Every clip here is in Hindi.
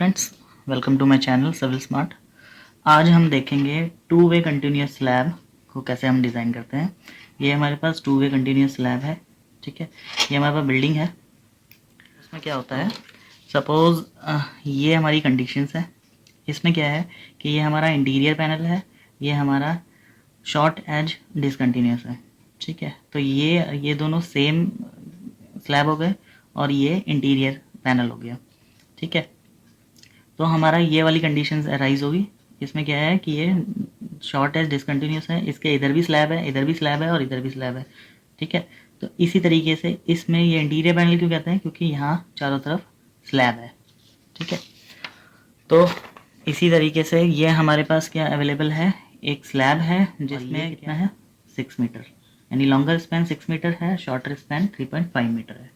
Friends, welcome to my channel civil smart. आज हम देखेंगे टू वे कंटिन्यूस स्लैब को कैसे हम डिज़ाइन करते हैं। ये हमारे पास टू वे कंटिन्यूस स्लैब है, ठीक है। ये हमारे पास बिल्डिंग है। उसमें क्या होता है, सपोज़ ये हमारी कंडीशंस है। इसमें क्या है कि ये हमारा इंटीरियर पैनल है, ये हमारा शॉर्ट एज डिसकंटिन्यूस है, ठीक है। तो ये दोनों सेम स्लैब हो गए और ये इंटीरियर पैनल हो गया, ठीक है। तो हमारा ये वाली कंडीशंस अराइज होगी। इसमें क्या है कि ये शॉर्ट एज डिसकंटिन्यूस है, इसके इधर भी स्लैब है, इधर भी स्लैब है और इधर भी स्लैब है, ठीक है। तो इसी तरीके से इसमें ये इंटीरियर पैनल क्यों कहते हैं, क्योंकि यहाँ चारों तरफ स्लैब है, ठीक है। तो इसी तरीके से ये हमारे पास क्या अवेलेबल है, एक स्लैब है जिसमें कितना है 6 मीटर, यानी लॉन्गर स्पैन 6 मीटर है, शॉर्टर स्पैन 3.5 मीटर है,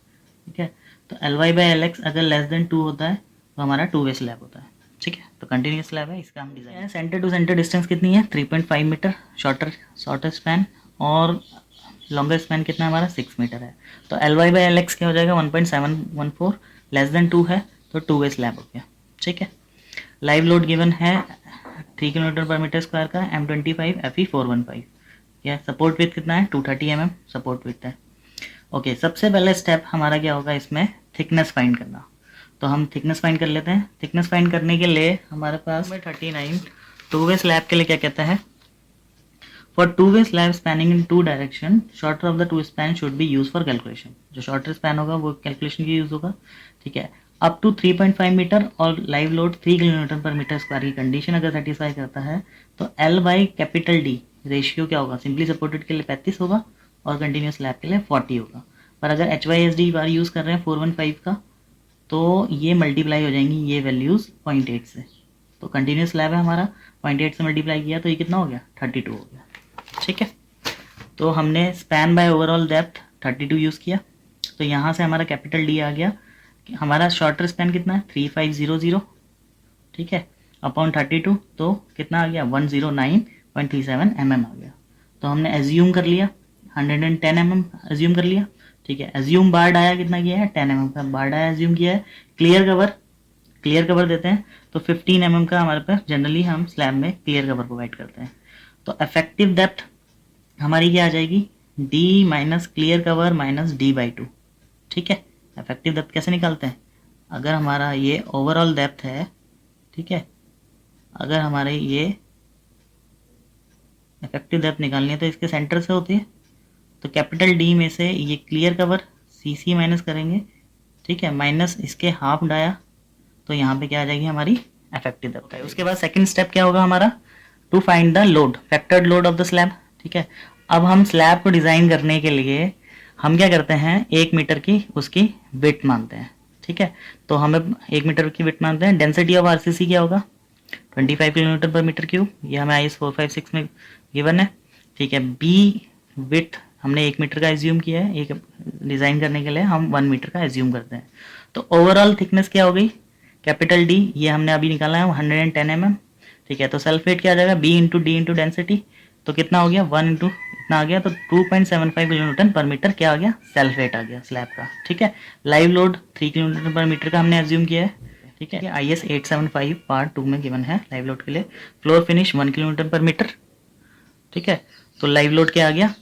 ठीक है। तो LY/LX अगर लेस देन 2 होता है तो हमारा टू वे स्लैब होता है, ठीक है। तो कंटिन्यूस स्लैब है, इसका हम डिज़ाइन है। सेंटर टू सेंटर डिस्टेंस कितनी है 3.5 मीटर, शॉर्टर स्पैन, और लॉन्गर स्पैन कितना हमारा 6 मीटर है। तो LY/LX क्या हो जाएगा 1.714, लेस देन 2 है तो टू वे स्लैब हो गया, ठीक है। लाइव लोड गिवन है 3 किलोमीटर पर मीटर स्क्वायर का, M25 FE415। या सपोर्ट विथ कितना है 230 mm सपोर्ट विथ है। ओके, सबसे पहले स्टेप हमारा क्या होगा इसमें, थिकनेस फाइंड करना। तो हम थिकनेस फाइंड कर लेते हैं। थिकनेस फाइंड करने के लिए हमारे पास 39 टू वे स्लैब के लिए क्या कहता है, for two way slab spanning in two direction shorter of the two span should be use for calculation. जो शॉर्टर स्पैन होगा वो कैलकुलेशन के यूज होगा, ठीक है। अप टू 3.5 मीटर और live load 3 kilometre per metre square की कंडीशन अगर सेटिस्फाई करता है तो L/D रेशियो क्या होगा, सिंपली सपोर्टेड के लिए 35 होगा और कंटिन्यूस स्लैब के लिए 40 होगा। पर अगर HYSD बार यूज़ कर रहे हैं 415 का तो ये मल्टीप्लाई हो जाएंगी ये वैल्यूज़ 0.8 से। तो कंटिन्यूस स्लैब है हमारा, 0.8 से मल्टीप्लाई किया तो ये कितना हो गया 32 हो गया, ठीक है। तो हमने span by overall depth 32 use किया, तो यहाँ से हमारा कैपिटल D आ गया। हमारा शॉर्टर स्पैन कितना है 3500, ठीक है, अपॉन 32 तो कितना आ गया 109.37 mm आ गया। तो हमने एज्यूम कर लिया 110 mm एज्यूम कर लिया, ठीक है। एज्यूम बार डाया कितना किया है 10 mm का बार डाया एज्यूम किया है। क्लियर कवर देते हैं तो 15 mm का हमारे पास जनरली हम स्लैब में क्लियर कवर प्रोवाइड करते हैं। तो इफेक्टिव डेप्थ हमारी क्या आ जाएगी, D minus clear cover minus D/2, ठीक है। इफेक्टिव डेप्थ कैसे निकालते हैं, अगर हमारा ये ओवरऑल डेप्थ है, ठीक है, अगर हमारे ये इफेक्टिव डेप्थ निकालनी है तो इसके सेंटर से होती है, तो कैपिटल D में से ये क्लियर कवर CC माइनस करेंगे, ठीक है, माइनस इसके हाफ डाया तो यहाँ पे क्या आ जाएगी हमारी इफेक्टिव डेप्थ है। उसके बाद सेकंड स्टेप क्या होगा हमारा, to find the load, factored load of the slab, ठीक है। अब हम स्लैब को डिज़ाइन करने के लिए हम क्या करते हैं 1 मीटर की उसकी विड्थ मानते हैं, ठीक है। तो हमें 1 मीटर की विड्थ मानते हैं। डेंसिटी ऑफ RCC क्या होगा 25 किलोमीटर पर मीटर क्यूब, ये हमें IS 456 में गिवन है, ठीक है। B विड्थ हमने 1 मीटर का एज्यूम किया है, एक डिज़ाइन करने के लिए हम 1 मीटर का एज्यूम करते हैं। तो ओवरऑल थिकनेस क्या हो गई कैपिटल D, ये हमने अभी निकाला है 110 mm, ठीक है। तो सेल्फ वेट क्या आ जाएगा B into D into density, तो कितना हो गया 1 इंटू इतना आ गया, तो 2.75 किलोन्यूटन पर मीटर क्या आ गया सेल्फ वेट आ गया स्लैब का, ठीक है। Live load 3 kilometre per metre का हमने एज्यूम किया है, ठीक है। IS 875 पार्ट 2 में गिवन है लाइव लोड के लिए। Floor finish 1 kilometre per metre, ठीक है। तो लाइव लोड क्या आ गया,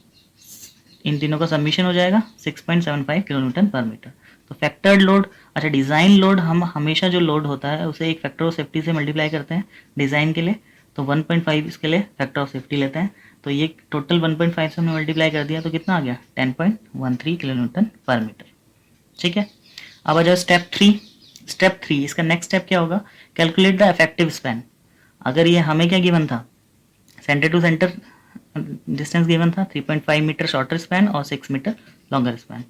इन तीनों का सबमिशन हो जाएगा 6.75 किलोन्यूटन पर मीटर। तो फैक्टर्ड लोड, अच्छा डिज़ाइन लोड हम हमेशा जो लोड होता है उसे एक फैक्टर ऑफ सेफ्टी से मल्टीप्लाई करते हैं डिज़ाइन के लिए, तो 1.5 इसके लिए फैक्टर ऑफ सेफ्टी लेते हैं। तो ये टोटल 1.5 से हमने मल्टीप्लाई कर दिया तो कितना आ गया 10.13 किलोन्यूटन पर मीटर, ठीक है। अब आ जाओ स्टेप थ्री इसका नेक्स्ट स्टेप क्या होगा, कैलकुलेट द इफेक्टिव स्पैन। अगर ये हमें क्या गिवन था, centre to centre distance given था 3.5 मीटर शॉर्टर स्पैन और 6 मीटर लॉन्गर स्पैन।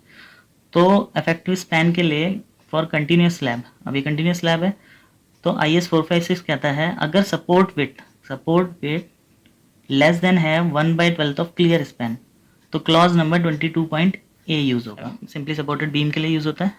तो इफेक्टिव स्पैन के लिए फॉर कंटिन्यूस स्लैब, अभी कंटिन्यूस स्लैब है तो IS 456 कहता है अगर सपोर्ट वेट लेस देन है 1/12 ऑफ क्लियर स्पैन तो क्लॉज नंबर 22.A यूज होगा, सिंपली सपोर्टेड बीम के लिए यूज होता है।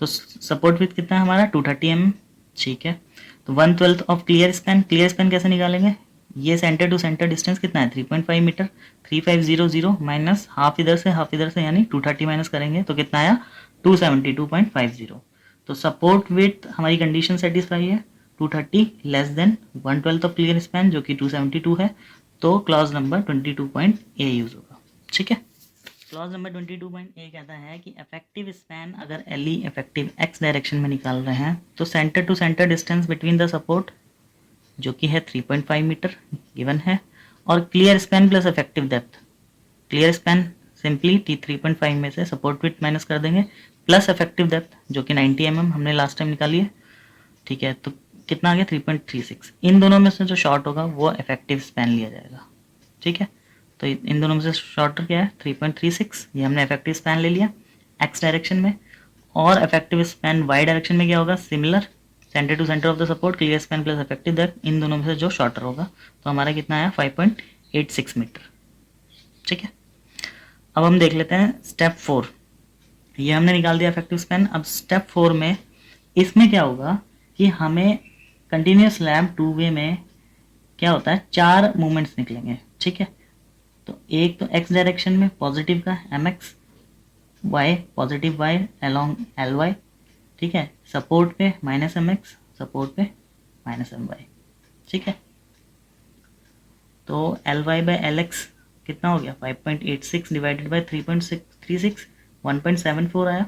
तो सपोर्ट विथ कितना है हमारा 230 mm, ठीक है। तो 1/12 ऑफ क्लियर स्पैन कैसे निकालेंगे, ये सेंटर टू सेंटर डिस्टेंस कितना है 3.5 मीटर, 3500 माइनस हाफ इधर से यानी 230 माइनस करेंगे तो कितना आया 272.50। तो सपोर्ट विथ हमारी कंडीशन सेटिस्फाई है 230 less than 1/12 of clear span जो कि 272 है, तो क्लॉज नंबर 22.A यूज होगा। ठीक है, क्लॉज नंबर 22.A कहता है कि इफेक्टिव स्पैन अगर एल इफेक्टिव एक्स डायरेक्शन में निकाल रहे हैं तो centre to centre distance between the support जो कि है 3.5 मीटर गिवन है, और clear span plus effective depth, clear span simply 3.5 में से सपोर्ट विथ माइनस कर देंगे प्लस इफेक्टिव डेप्थ जो कि 90 mm हमने लास्ट टाइम निकाली है। ठीक है, तो कितना आ गया 3.36। इन दोनों में से जो शॉर्ट होगा वो इफेक्टिव स्पैन लिया जाएगा। ठीक है, तो इन दोनों में से शॉर्टर क्या है 3.36, ये हमने इफेक्टिव स्पैन ले लिया एक्स डायरेक्शन में, और इफेक्टिव स्पैन वाई डायरेक्शन में क्या होगा similar, centre to centre of the support clear span plus effective depth, इन दोनों में से जो शॉर्टर होगा, तो हमारा कितना आया 5.86 मीटर। ठीक है, अब हम देख लेते हैं स्टेप 4, ये हमने निकाल दिया इफेक्टिव स्पैन। अब स्टेप 4 में इसमें क्या होगा कि हमें कंटिन्यूस स्लैब 2 वे में क्या होता है 4 मूवमेंट्स निकलेंगे। ठीक है, तो एक तो एक्स डायरेक्शन में पॉजिटिव का mx, y positive y along ly, ठीक है, सपोर्ट पे -mx, सपोर्ट पे -my। ठीक है, तो ly/lx कितना हो गया 5.86 डिवाइडेड बाय 3.36 1.74 आया।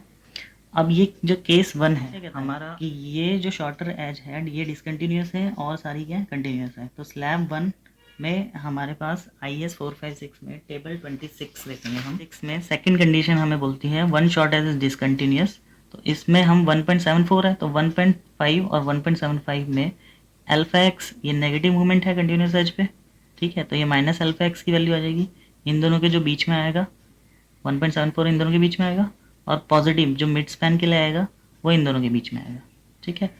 अब ये जो केस 1 है हमारा कि ये जो शॉर्टर एज है ये डिसकंटिन्यूस है और सारी क्या कंटिन्यूस है, तो स्लैब 1 में हमारे पास IS 456 में टेबल 26 देखेंगे हम, 6 में सेकंड कंडीशन हमें बोलती है one short edge is discontinuous, तो इसमें हम 1.74 है, तो 1.5 और 1.75 में अल्फा एक्स ये नेगेटिव मूवमेंट है कंटिन्यूस एज पे। ठीक है, तो ये माइनस अल्फा एक्स की वैल्यू आ जाएगी, इन दोनों के जो बीच में आएगा 1.74 इन दोनों के बीच में आएगा, और पॉजिटिव जो मिड स्पैन के लिए आएगा वो इन दोनों के बीच में आएगा। ठीक है,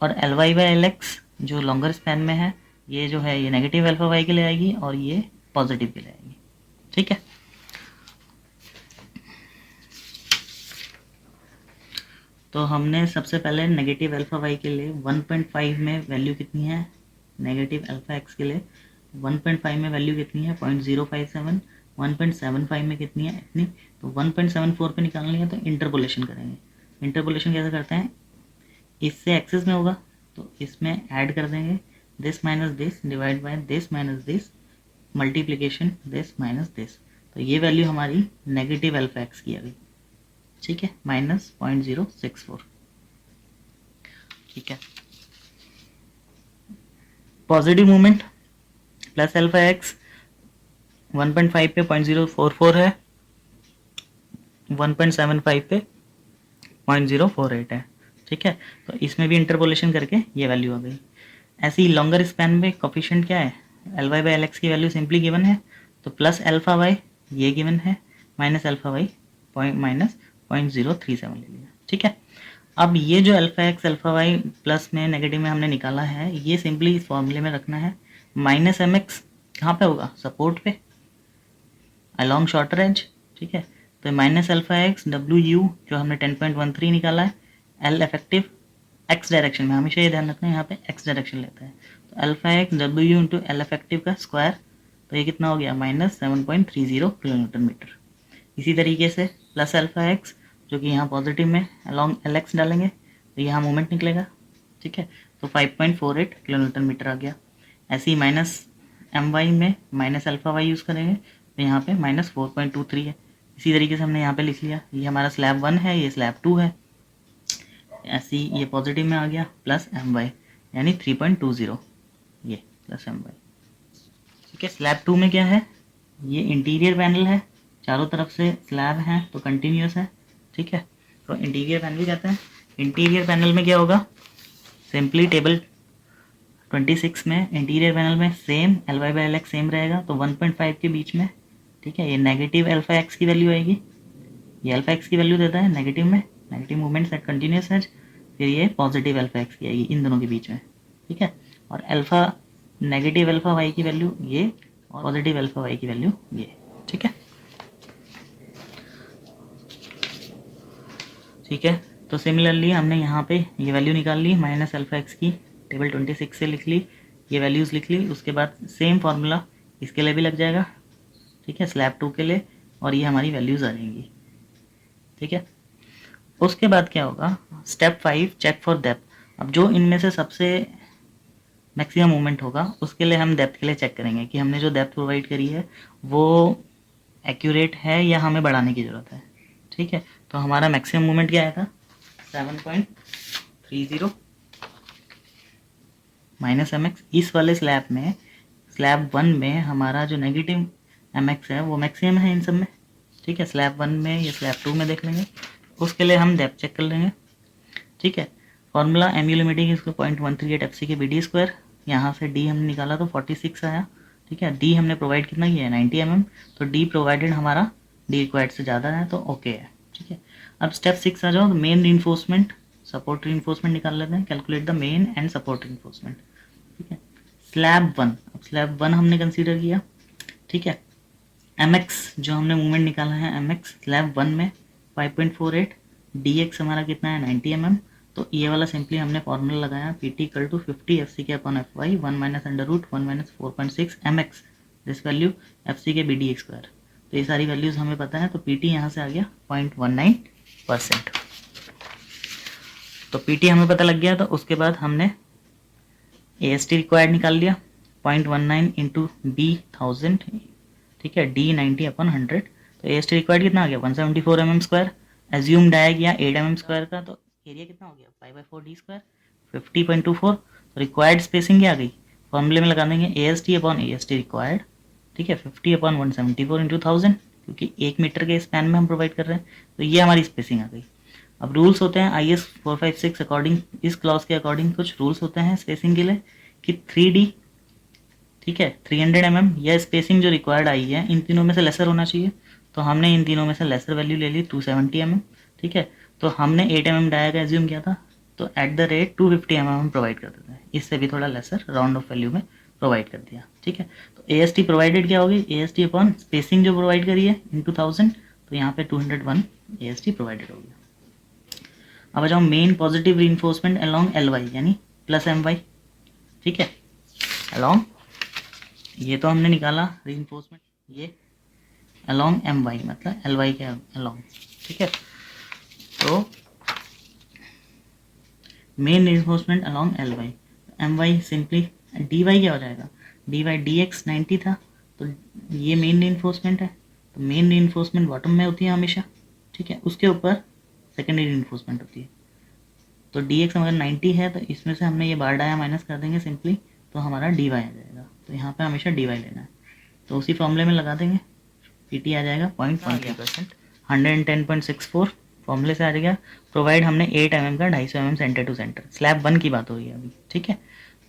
और Ly/Lx जो लॉन्गर स्पैन में है ये जो है ये नेगेटिव अल्फा वाई के लिए आएगी और ये पॉजिटिव के लिए आएगी। ठीक है, तो हमने सबसे पहले नेगेटिव अल्फा वाई के लिए 1.5 में वैल्यू कितनी है, नेगेटिव अल्फा एक्स के लिए 1.5 में वैल्यू कितनी है 0.057, 1.75 में कितनी है इतनी, तो 1.74 पे निकालनी है, तो इंटरपोलेशन करेंगे। इंटरपोलेशन कैसे करते हैं, इससे एक्सेस में होगा तो इसमें ऐड कर देंगे this minus this divide by this minus this multiplication this minus this, तो ये वैल्यू हमारी नेगेटिव अल्फा एक्स की आ गई। ठीक है, -0.064। ठीक है, positive movement plus alpha x 1.5 पे 0.044 है, 1.75 पे 0.048 है। ठीक है, तो इसमें भी इंटरपोलेशन करके ये वैल्यू आ गई। ऐसे ही लॉन्गर स्पैन में कोफिशिएंट क्या है Ly/Lx की वैल्यू सिंपली गिवन है, तो प्लस अल्फा वाई ये गिवन है, माइनस अल्फा वाई -0.037 ले लिया। ठीक है, अब ये जो alpha X alpha Y plus में नेगेटिव में हमने निकाला है ये सिंपली इस फॉर्मूले में रखना है। -mx कहाँ पे होगा सपोर्ट पे अलॉन्ग शॉर्टर एज। ठीक है, तो माइनस अल्फा एक्स WU जो हमने 10.13 निकाला है, L इफेक्टिव एक्स डायरेक्शन में, हमेशा ये ध्यान रखना है यहाँ पे एक्स डायरेक्शन लेता है, तो alpha x WU into L effective का स्क्वायर, तो ये कितना हो गया -7.30 किलोन्यूटन मीटर। इसी तरीके से प्लस अल्फा एक्स जो कि यहाँ पॉजिटिव में अलॉन्ग LX डालेंगे तो यहाँ मूवमेंट निकलेगा। ठीक है, तो 5.48 किलोन्यूटन मीटर आ गया। ऐसे ही -my में माइनस अल्फा वाई यूज़ करेंगे तो यहाँ पे -4.23 है। इसी तरीके से हमने यहाँ पे लिख लिया, ये हमारा स्लैब 1 है, ये स्लैब 2 है, ऐसे ही ये पॉजिटिव में आ गया प्लस my यानी 3.20 ये प्लस my। ठीक है, स्लैब 2 में क्या है, ये इंटीरियर पैनल है, चारों तरफ से स्लैब है तो कंटिन्यूस है। ठीक है, तो इंटीरियर पैनल कहते हैं। इंटीरियर पैनल में क्या होगा, सिंपली टेबल 26 में इंटीरियर पैनल में सेम Ly/Lx सेम रहेगा, तो 1.5 के बीच में। ठीक है, ये नेगेटिव अल्फा एक्स की वैल्यू आएगी, ये अल्फा एक्स की वैल्यू देता है नेगेटिव में, negative movements at continuous edge, फिर ये पॉजिटिव अल्फा एक्स की आएगी इन दोनों के बीच में। ठीक है, और अल्फा नेगेटिव अल्फा वाई की वैल्यू ये और पॉजिटिव अल्फा वाई की वैल्यू ये। ठीक है, ठीक है, तो सिमिलरली हमने यहाँ पे ये वैल्यू निकाल ली माइनस अल्फा एक्स की, टेबल 26 से लिख ली, ये वैल्यूज़ लिख ली, उसके बाद सेम फार्मूला इसके लिए भी लग जाएगा। ठीक है, स्लैब 2 के लिए, और ये हमारी वैल्यूज़ आ जाएंगी। ठीक है, उसके बाद क्या होगा, स्टेप 5 चेक फॉर डेप्थ। अब जो इनमें से सबसे मैक्सिमम मूवमेंट होगा उसके लिए हम डेप्थ के लिए चेक करेंगे कि हमने जो डेप्थ प्रोवाइड करी है वो एक्यूरेट है या हमें बढ़ाने की ज़रूरत है। ठीक है, तो हमारा मैक्सिमम मूवमेंट क्या आया था 7.30 माइनस एम एक्स। इस वाले स्लैब में, स्लैब 1 में हमारा जो नेगेटिव एम एक्स है वो मैक्सिमम है इन सब में। ठीक है, स्लैब 1 में या स्लैब 2 में देख लेंगे, उसके लिए हम डेप्थ चेक कर लेंगे। ठीक है, फॉर्मूला एम यू लिमिटिंग इसको 0.138 F C K B D square, यहाँ से डी हमने निकाला तो 46 आया। ठीक है, डी हमने प्रोवाइड कितना किया है 90 mm, तो डी प्रोवाइडेड हमारा डी रिक्वायर्ड से ज़्यादा है तो ओके है। ठीक है, अब स्टेप 6 आ जाओ, मेन रीइंफोर्समेंट सपोर्ट रीइंफोर्समेंट निकाल लेते हैं। Calculate the main and support reinforcement. ठीक है, स्लैब 1, अब स्लैब 1 हमने कंसीडर किया। ठीक है, एम एक्स जो हमने मूवमेंट निकाला है एम एक्स स्लैब 1 में 5.48, डी एक्स हमारा कितना है 90 mm, तो ये वाला सिंपली हमने फॉर्मूला लगाया P T equal to 50 F C K upon F Y 1 minus under root 1 minus 4.6 M X, this value F C K B D x square. तो ये सारी वैल्यूज हमें पता है, तो पी टी यहाँ से आ गया 0.19%। तो पी टी हमें पता लग गया, तो उसके बाद हमने ए एस टी रिक्वायर्ड निकाल लिया 0.19 इंटू बी 1000। ठीक है, डी 90 अपॉन 100, तो ए एस टी रिक्वायर्ड कितना आ गया 174 mm स्क्वायर। एज्यूम डाया गया 8 mm स्क्वायर का, तो एरिया कितना हो गया 5/4 डी स्क्वायर 50.24। तो रिक्वायर्ड स्पेसिंग क्या आ गई, फॉर्मूले में लगा देंगे ए एस टी अपॉन ए एस टी रिक्वायर्ड। ठीक है, 50 अपॉन 174 इंटू 1000, क्योंकि 1 मीटर के स्पैन में हम प्रोवाइड कर रहे हैं, तो ये हमारी स्पेसिंग आ गई। अब रूल्स होते हैं IS 456 अकॉर्डिंग, इस क्लॉज के अकॉर्डिंग कुछ रूल्स होते हैं स्पेसिंग के लिए कि 3D, ठीक है 300 mm या स्पेसिंग जो रिक्वायर्ड आई है इन तीनों में से लेसर होना चाहिए, तो हमने इन तीनों में से लेसर वैल्यू ले ली 270 mm। ठीक है, तो हमने 8 mm डाया का एज्यूम किया था, तो एट द रेट 250 mm हम प्रोवाइड कर देते हैं, इससे भी थोड़ा लेसर राउंड ऑफ वैल्यू में प्रोवाइड कर दिया। ठीक है, तो ए एस टी प्रोवाइडेड क्या होगी, ए एस टी अपॉन स्पेसिंग जो प्रोवाइड करी है इंटू 1000, तो यहाँ पे 201 ए एस टी प्रोवाइडेड हो गया। अब आ जाओ main positive reinforcement along L Y यानी प्लस एम वाई। ठीक है, अलोंग, ये तो हमने निकाला रीइंफोर्समेंट, ये अलोंग एम वाई मतलब एल वाई के अलोंग। ठीक है, तो main reinforcement along L Y, M Y simply D Y क्या हो जाएगा, डी वाई डी एक्स 90 था, तो ये मेन रीइंफोर्समेंट है, तो मेन रीइंफोर्समेंट बॉटम में होती है हमेशा। ठीक है, उसके ऊपर सेकेंडरी रीइंफोर्समेंट होती है, तो डी एक्स अगर 90 है तो इसमें से हमने ये बार डाया माइनस कर देंगे सिंपली, तो हमारा डी वाई आ जाएगा, तो यहाँ पे हमेशा डी वाई लेना है, तो उसी फॉर्मूले में लगा देंगे, पी टी आ जाएगा 0.13%, 110.64 फॉर्मूले से आ जाएगा। प्रोवाइड हमने 8 mm का 250 mm centre to centre, slab 1 की बात हो रही है अभी। ठीक है,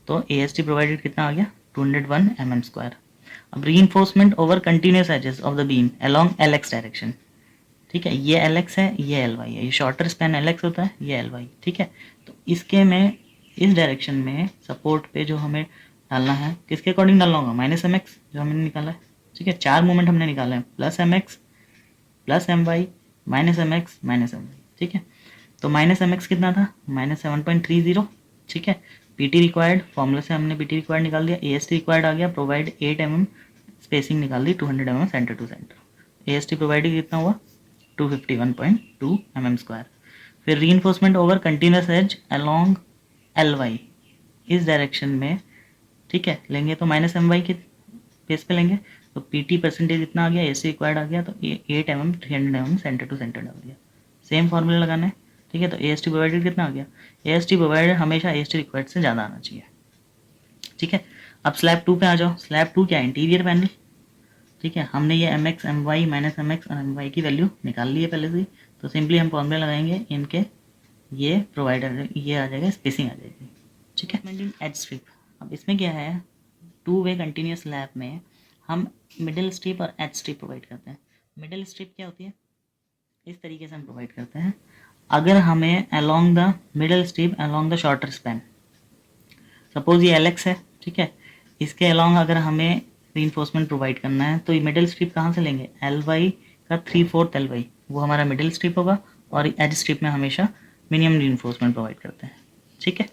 तो ए एस टी प्रोवाइडेड कितना आ गया 201 mm स्क्वायर। अब reinforcement over continuous edges of the beam along L X direction. ठीक है, ये एल एक्स है, ये एल वाई है, ये शॉर्टर स्पैन एल एक्स होता है, ये एल वाई। ठीक है, तो इसके में इस डायरेक्शन में सपोर्ट पे जो हमें डालना है किसके अकॉर्डिंग डालना होगा, माइनस एम एक्स जो हमने निकाला है। ठीक है, 4 मूवमेंट हमने निकाले हैं, plus M X plus M Y minus M X minus M Y. ठीक है, तो माइनस एम एक्स कितना था -7.30। ठीक है, पी टी रिक्वायर्ड, फॉर्मूला से हमने पी टी रिक्वायर्ड निकाल दिया, ए एस टी रिक्वायर्ड आ गया, प्रोवाइड 8 mm स्पेसिंग निकाल दी 200 mm centre to centre, A S T provide कितना हुआ 251.2 mm स्क्वायर। फिर reinforcement over continuous edge along L Y, इस डायरेक्शन में ठीक है लेंगे तो माइनस एम वाई के बेस पे लेंगे, तो पी टी परसेंटेज इतना आ गया, ए सी रिक्वायर्ड आ गया, तो 8 mm 300 mm centre to centre डाल दिया, सेम फॉर्मूला लगाना है। ठीक है, तो ए एस टी प्रोवाइडेड कितना आ गया, ए एस टी प्रोवाइडेड हमेशा ए एस टी रिक्वायर्ड से ज़्यादा आना चाहिए। ठीक है, अब स्लैब 2 पे आ जाओ, स्लैब 2 क्या है इंटीरियर पैनल। ठीक है, हमने ये M X M Y minus M X और एम वाई की वैल्यू निकाल ली है पहले से ही, तो सिंपली हम फॉर्मूला लगाएंगे इनके, ये प्रोवाइडर ये आ जाएगा, स्पेसिंग आ जाएगी। ठीक है, एज स्ट्रिप, अब इसमें क्या है 2 वे कंटिन्यूस स्लैब में हम मिडिल स्ट्रिप और एज स्ट्रिप प्रोवाइड करते हैं। मिडिल स्ट्रिप क्या होती है, इस तरीके से हम प्रोवाइड करते हैं, अगर हमें along the middle strip along the shorter span, suppose ये एल एक्स है। ठीक है, इसके अलोंग अगर हमें रीइंफोर्समेंट प्रोवाइड करना है तो ये मिडिल स्ट्रिप कहाँ से लेंगे, एल वाई का 3/4 एल वाई वो हमारा मिडिल स्ट्रिप होगा, और एज स्ट्रिप में हमेशा मिनिमम रीइंफोर्समेंट प्रोवाइड करते हैं। ठीक है,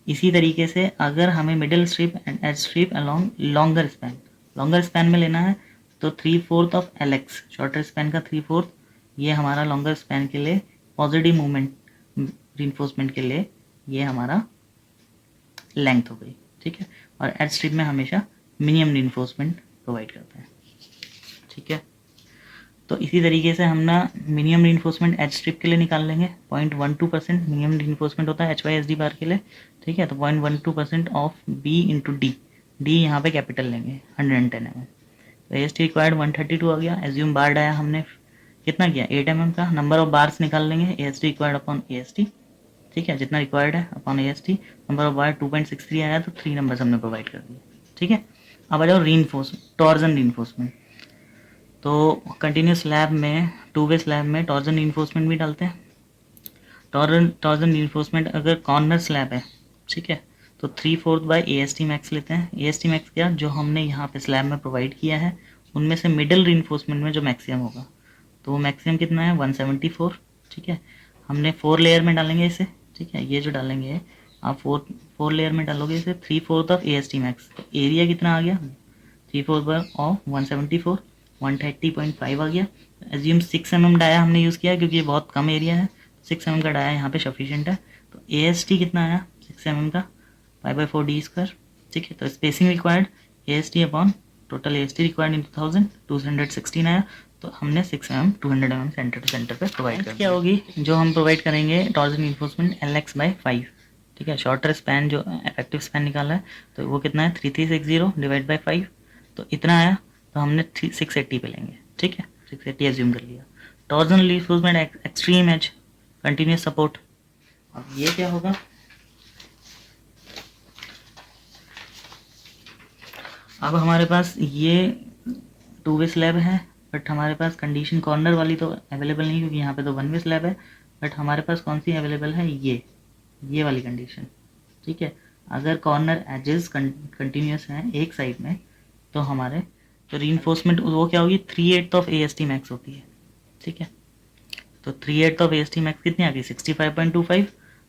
इसी तरीके से अगर हमें middle strip and edge strip along longer span में लेना है तो 3/4 of L X, shorter span का 3/4 ये हमारा लॉन्गर स्पैन के लिए पॉजिटिव मूवमेंट रीइंफोर्समेंट के लिए ये हमारा लेंथ हो गई, ठीक है। और एज स्ट्रिप में हमेशा मिनिमम रीइंफोर्समेंट प्रोवाइड करते हैं, ठीक है। तो इसी तरीके से हम ना मिनिमम रीइंफोर्समेंट एच स्ट्रिप के लिए निकाल लेंगे। 0.12% मिनिमम रीइंफोर्समेंट होता है H Y S D bar के लिए, ठीक है। तो 0.12% of B into D, D यहाँ पे कैपिटल लेंगे 110 mm। तो एस टी रिक्वायर्ड 132 आ गया। एज्यूम बार डाया हमने कितना किया 8 mm का। नंबर ऑफ बार्स निकाल लेंगे ए एस टी रिक्वायर्ड अपॉन ए एस टी, ठीक है, जितना रिक्वायर्ड है upon A S T. Number of बार 2.63 आया तो 3 नंबर्स हमने प्रोवाइड कर दिए, ठीक है। अब आ जाओ रीइंफोर्स टॉर्जन रीइंफोर्समेंट। तो कंटिन्यूस स्लैब में, टू वे स्लैब में टॉर्जन रीइंफोर्समेंट भी डालते हैं। टॉर्जन रीइंफोर्समेंट अगर कॉर्नर स्लैब है, ठीक है, तो 3/4 by A S T max लेते हैं। ए एस टी मैक्स क्या, जो हमने यहाँ पे स्लैब में प्रोवाइड किया है उनमें से मिडल रीइंफोर्समेंट में जो मैक्सिमम होगा, तो वो मैक्सिमम कितना है 174, ठीक है। हमने 4 लेयर में डालेंगे इसे, ठीक है। ये जो डालेंगे आप 4 लेयर में डालोगे इसे 3/4 of A S T max. तो एरिया कितना आ गया 3/4 ऑफ 174, 130.5 आ गया। एज्यूम 6 mm डाया हमने यूज़ किया क्योंकि ये बहुत कम एरिया है, 6 mm का डाया यहाँ पे सफिशिएंट है। तो ए एस टी कितना आया 6 mm का 5/4d², ठीक है। तो spacing required A S T upon total A S T required in 216 आया। तो हमने 6 mm 200 mm centre to centre पे प्रोवाइड कर क्या होगी जो हम प्रोवाइड करेंगे टॉर्जन इन्फोर्समेंट LX/5, ठीक है। शॉर्टर स्पैन जो इफेक्टिव स्पैन निकाला है तो वो कितना है 3360 डिवाइड बाई 5, तो इतना आया। तो हमने 680 पे लेंगे, ठीक है, 680 एज्यूम कर लिया। Torsion reinforcement extreme edge continuous support. अब ये क्या होगा, अब हमारे पास ये टू वे स्लैब है बट हमारे पास कंडीशन कॉर्नर वाली तो अवेलेबल नहीं क्योंकि यहाँ पे तो वन वे स्लैब है। बट हमारे पास कौन सी अवेलेबल है, ये वाली कंडीशन, ठीक है। अगर कॉर्नर एजेस कंटिन्यूस हैं एक साइड में तो हमारे तो रीइंफोर्समेंट वो क्या होगी 3/8 of A S T max होती है, ठीक है। तो 3/8 of A S T max कितनी आ गई 65.25।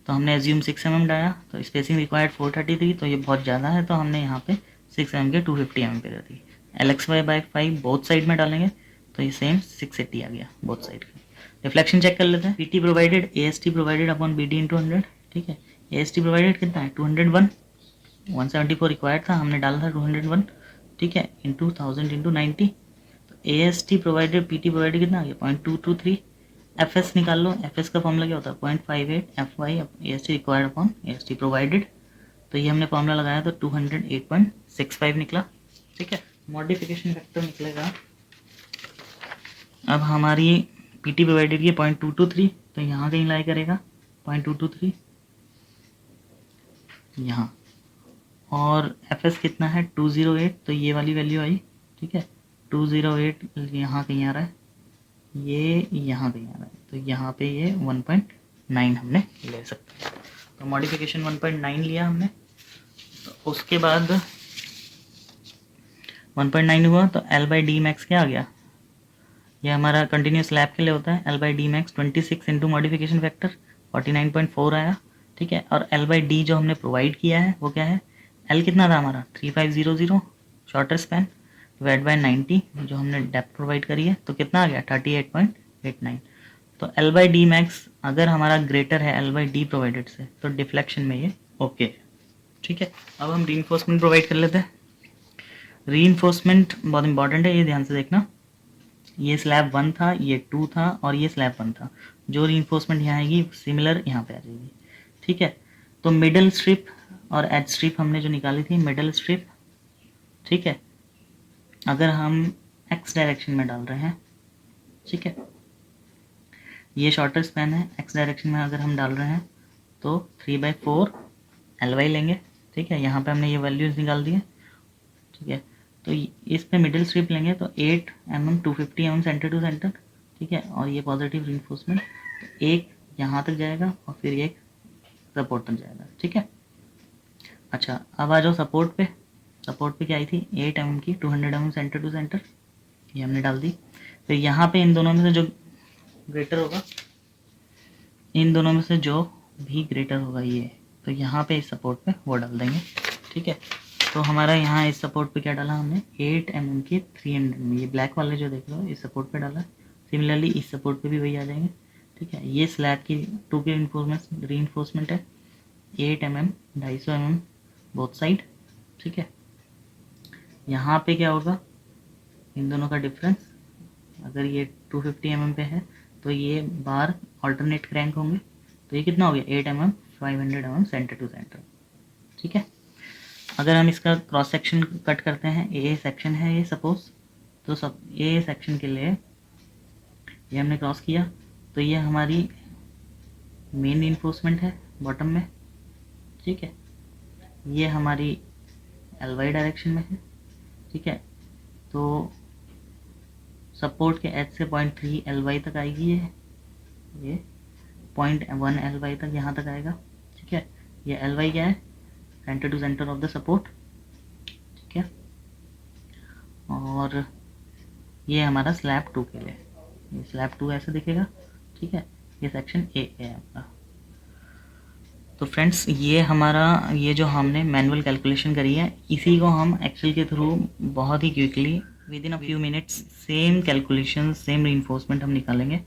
तो हमने एज्यूम 6 mm डाया तो स्पेसिंग रिक्वायर्ड 433, तो ये बहुत ज़्यादा है तो हमने यहाँ पे 6 mm के 250 mm पे कर दी। LX/5 बोथ साइड में डालेंगे तो ये सेम 680 आ गया बोथ साइड का। रिफ्लेक्शन चेक कर लेते हैं। PT प्रोवाइडेड ए S T provided upon BD into 100, ठीक है। ए एस टी प्रोवाइडेड कितना है 201, 174 रिक्वायर्ड था हमने डाला था 201, ठीक है, इंटू 1000 इंटू 90। तो ए S T provided PT provided कितना आ गया 0.223। एफ एस निकाल लो, एफ एस का फॉर्मूला क्या होता है 0.58 FY ए एस टी रिक्वायर्ड अपॉन ए एस टी प्रोवाइडेड। तो ये हमने फॉर्मूला लगाया तो 208.65 निकला, ठीक है। मॉडिफिकेशन फैक्टर निकलेगा अब हमारी PT प्रोवाइडेड की 0.223, तो यहाँ कहीं लाई करेगा 0.223 यहाँ, और FS कितना है 208, तो ये वाली वैल्यू आई, ठीक है। 208 यहाँ कहीं आ रहा है, ये यहाँ कहीं आ रहा है, तो यहाँ पे ये 1.9 हमने ले सकते हैं। तो मॉडिफिकेशन 1.9 लिया हमने। तो उसके बाद 1.9 हुआ तो L/D मैक्स क्या आ गया, ये हमारा कंटिन्यूस स्लैब के लिए होता है। L/D max 26 into modification factor 49.4 आया, ठीक है। और L/D जो हमने प्रोवाइड किया है वो क्या है, L कितना था हमारा 3500 शॉर्टर स्पैन डिवाइड बाय 90 जो हमने डेप्थ प्रोवाइड करी है, तो कितना आ गया 38.89। तो L/D मैक्स अगर हमारा ग्रेटर है L/D प्रोवाइडेड से तो डिफ्लेक्शन में ये ओके है, ठीक है। अब हम रीइंफोर्समेंट प्रोवाइड कर लेते हैं। रीइंफोर्समेंट बहुत इंपॉर्टेंट है, ये ध्यान से देखना। ये स्लैब 1 था, ये 2 था और ये स्लैब 1 था। जो रीइंफोर्समेंट यहाँ आएगी सिमिलर यहाँ पे आ जाएगी, ठीक है। तो मिडल स्ट्रिप और एज स्ट्रिप हमने जो निकाली थी, मिडल स्ट्रिप, ठीक है, अगर हम एक्स डायरेक्शन में डाल रहे हैं, ठीक है, ये शॉर्टर स्पैन है, एक्स डायरेक्शन में अगर हम डाल रहे हैं तो 3/4 LY लेंगे, ठीक है। यहाँ पे हमने ये वैल्यूज निकाल दिए, ठीक है। तो इस पे मिडिल स्ट्रिप लेंगे तो 8 mm 250 mm centre to centre, ठीक है। और ये पॉजिटिव रीइंफोर्समेंट तो एक यहाँ तक जाएगा और फिर एक सपोर्ट तक जाएगा, ठीक है। अच्छा अब आ जाओ सपोर्ट पे। सपोर्ट पे क्या आई थी 8 mm की 200 mm सेंटर टू सेंटर, ये हमने डाल दी। फिर यहाँ पे इन दोनों में से जो ग्रेटर होगा, इन दोनों में से जो भी ग्रेटर होगा ये, तो यहाँ पे इस सपोर्ट पे वो डाल देंगे, ठीक है। तो हमारा यहाँ इस सपोर्ट पे क्या डाला हमने 8 mm की 300 में, ये ब्लैक वाले जो देख रहे हो इस सपोर्ट पे डाला। सिमिलरली इस सपोर्ट पे भी वही आ जाएंगे ठीक है। ये स्लैब की 2 की रीइंफोर्समेंट है, 8 mm 250 mm बोथ साइड। ठीक है। यहाँ पे क्या होगा, इन दोनों का डिफरेंस, अगर ये 250 mm पे है तो ये बार ऑल्टरनेट क्रैंक होंगे, तो ये कितना हो गया 8 mm 500 mm centre to centre. ठीक है। अगर हम इसका क्रॉस सेक्शन कट करते हैं, ए सेक्शन है ये सपोज, तो सब ए सेक्शन के लिए ये हमने क्रॉस किया, तो ये हमारी मेन इन्फोर्समेंट है बॉटम में। ठीक है। ये हमारी LY डायरेक्शन में है। ठीक है। तो सपोर्ट के एच से 0.3 LY तक आएगी, ये 0.1 LY तक यहाँ तक आएगा। ठीक है। ये LY क्या है, centre to centre of the support. ठीक है। और ये हमारा स्लैब 2 के लिए, ये स्लैब 2 ऐसे दिखेगा। ठीक है। ये सेक्शन ए है आपका। तो फ्रेंड्स, ये हमारा, ये जो हमने मैनुअल कैलकुलेशन करी है, इसी को हम एक्सेल के थ्रू बहुत ही quickly within a few minutes same calculation same reinforcement हम निकालेंगे।